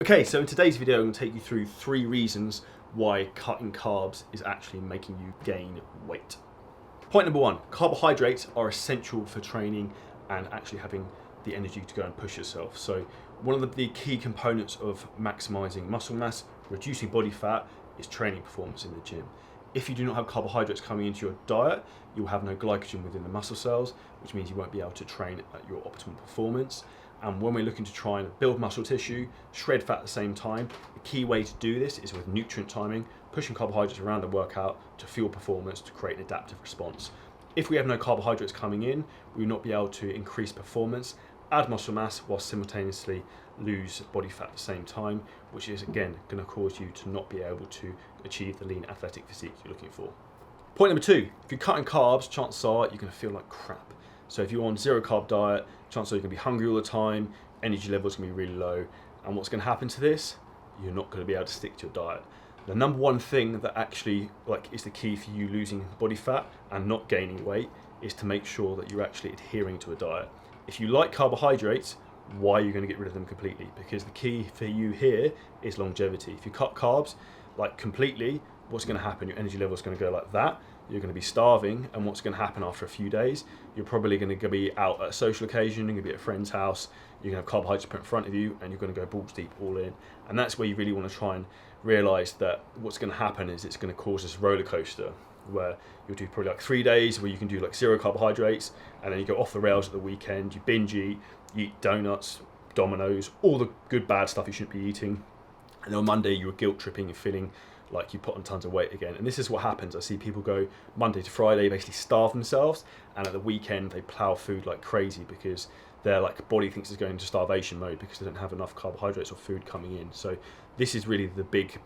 Okay, so in today's video, I'm going to take you through 3 reasons why cutting carbs is actually making you gain weight. Point number 1, carbohydrates are essential for training and actually having the energy to go and push yourself. So one of the key components of maximizing muscle mass, reducing body fat, is training performance in the gym. If you do not have carbohydrates coming into your diet, you'll have no glycogen within the muscle cells, which means you won't be able to train at your optimal performance. And when we're looking to try and build muscle tissue, shred fat at the same time, the key way to do this is with nutrient timing, pushing carbohydrates around the workout to fuel performance to create an adaptive response. If we have no carbohydrates coming in, we will not be able to increase performance, add muscle mass while simultaneously lose body fat at the same time, which is again going to cause you to not be able to achieve the lean athletic physique you're looking for. Point number 2, if you're cutting carbs, chances are you're going to feel like crap. So if you're on zero carb diet, chances are you're going to be hungry all the time, energy levels are going to be really low, and what's going to happen to this? You're not going to be able to stick to your diet. The number one thing that actually is the key for you losing body fat and not gaining weight is to make sure that you're actually adhering to a diet. If you like carbohydrates, why are you going to get rid of them completely? Because the key for you here is longevity. If you cut carbs completely, what's going to happen? Your energy level is going to go like that. You're going to be starving, and what's going to happen after a few days? You're probably going to be out at a social occasion, you're going to be at a friend's house, you're going to have carbohydrates put in front of you, and you're going to go balls deep all in. And that's where you really want to try and realise that what's going to happen is it's going to cause this roller coaster where you'll do probably 3 days where you can do zero carbohydrates, and then you go off the rails at the weekend, you binge eat, you eat donuts, Dominoes, all the good bad stuff you shouldn't be eating, and then on Monday you're guilt tripping and feeling like you put on tons of weight again. And this is what happens. I see people go Monday to Friday, basically starve themselves, and at the weekend they plow food like crazy because their body thinks it's going into starvation mode because they don't have enough carbohydrates or food coming in. So this is really the big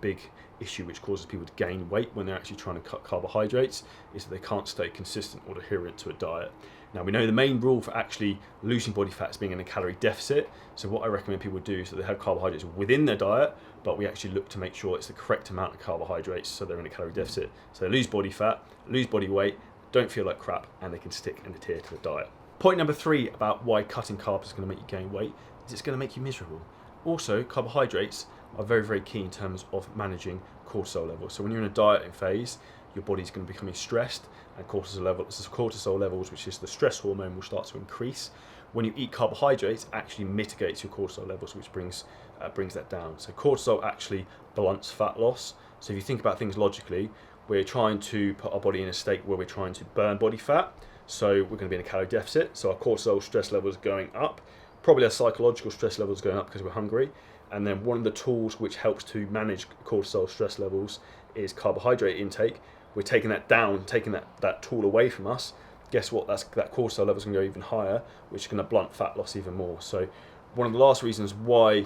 issue which causes people to gain weight when they're actually trying to cut carbohydrates, is that they can't stay consistent or adherent to a diet. Now we know the main rule for actually losing body fat is being in a calorie deficit. So what I recommend people do is that they have carbohydrates within their diet, but we actually look to make sure it's the correct amount of carbohydrates so they're in a calorie deficit. So they lose body fat, lose body weight, don't feel like crap, and they can stick and adhere to the diet. Point number 3 about why cutting carbs is going to make you gain weight is it's going to make you miserable. Also, carbohydrates are very key in terms of managing cortisol levels. So when you're in a dieting phase, your body's going to be becoming stressed, and cortisol levels, which is the stress hormone, will start to increase. When you eat carbohydrates, it actually mitigates your cortisol levels, which brings that down. So cortisol actually blunts fat loss. So if you think about things logically, we're trying to put our body in a state where we're trying to burn body fat. So we're going to be in a calorie deficit. So our cortisol stress levels are going up. Probably our psychological stress levels are going up because we're hungry. And then one of the tools which helps to manage cortisol stress levels is carbohydrate intake. We're taking that down, taking that tool away from us. Guess what? That cortisol level is going to go even higher, which is going to blunt fat loss even more. So one of the last reasons why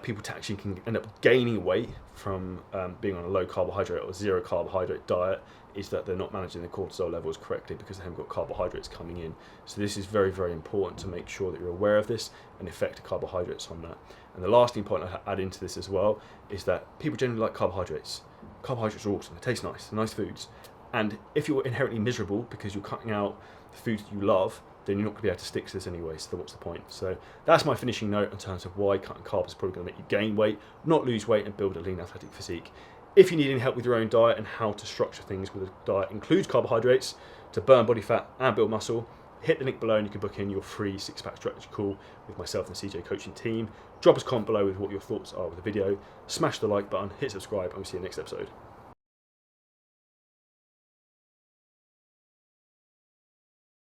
people actually can end up gaining weight from being on a low carbohydrate or zero carbohydrate diet is that they're not managing the cortisol levels correctly because they haven't got carbohydrates coming in. So this is very important to make sure that you're aware of this and affect the carbohydrates on that. And the last point I add into this as well is that people generally like carbohydrates. Carbohydrates are awesome, they taste nice, they're nice foods. And if you're inherently miserable because you're cutting out the foods that you love, then you're not going to be able to stick to this anyway, so what's the point? So that's my finishing note in terms of why cutting carbs is probably going to make you gain weight, not lose weight, and build a lean athletic physique. If you need any help with your own diet and how to structure things with a diet includes carbohydrates to burn body fat and build muscle, hit the link below and you can book in your free 6-pack strategy call with myself and the CJ coaching team. Drop us a comment below with what your thoughts are with the video, smash the like button, hit subscribe, and we'll see you in the next episode.